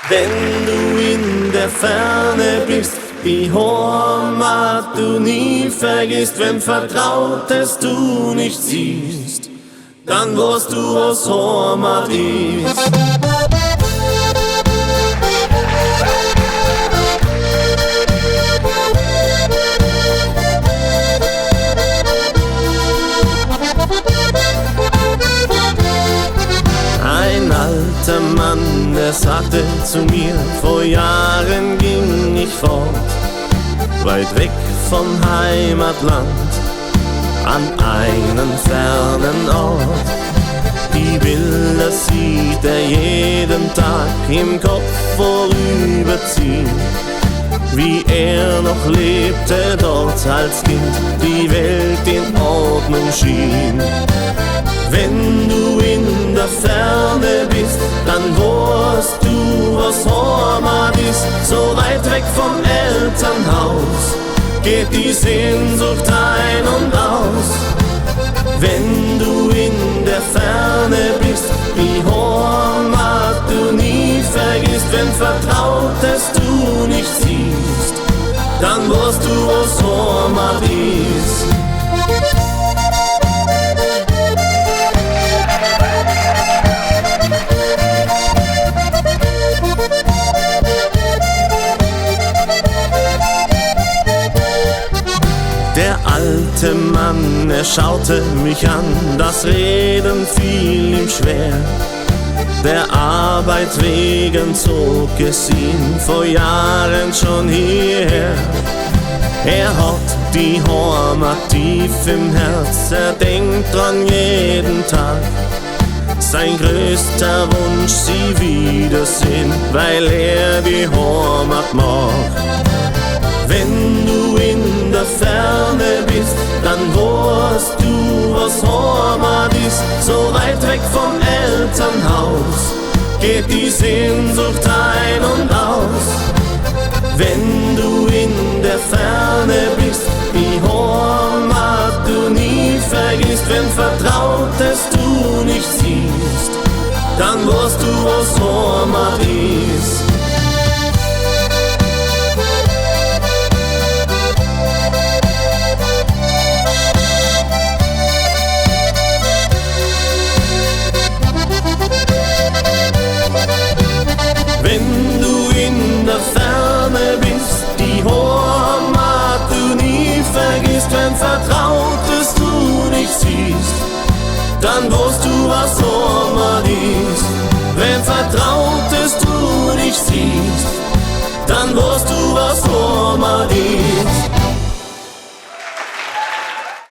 Wenn du in der Ferne bist, die Heimat du nie vergisst, wenn Vertrautes du nicht siehst, dann weißt du, was Heimat ist. Ein alter Mann, der sagte zu mir, vor Jahren ging ich fort, weit weg vom Heimatland, an einen fernen Ort. Die Bilder sieht er jeden Tag im Kopf vorüberziehen, wie er noch lebte dort als Kind, die Welt in Ordnung schien. Wenn du in der Ferne bist, dann weißt du, was Heimat ist. So weit weg vom Elternhaus geht die Sehnsucht ein und aus. Wenn du in der Ferne bist, die Heimat du nie vergisst, wenn Vertrautes du nicht siehst, dann weißt du, was Heimat ist. Der alte Mann, er schaute mich an, das Reden fiel ihm schwer. Der Arbeit wegen zog es ihn vor Jahren schon hierher. Er hat die Heimat tief im Herz, er denkt dran jeden Tag. Sein größter Wunsch, sie wiedersehen, weil er die Heimat mag. Wenn du in der Ferne bist, dann weißt du, was Heimat ist. So weit weg vom Elternhaus geht die Sehnsucht ein und aus. Wenn du in der Ferne bist, die Heimat du nie vergisst, wenn Vertrautes du nicht siehst, dann weißt du, was Heimat ist. Wenn du in der Ferne bist, die Heimat du nie vergisst, wenn Vertrautes du nicht siehst, dann weißt du, was Heimat ist. Wenn Vertrautes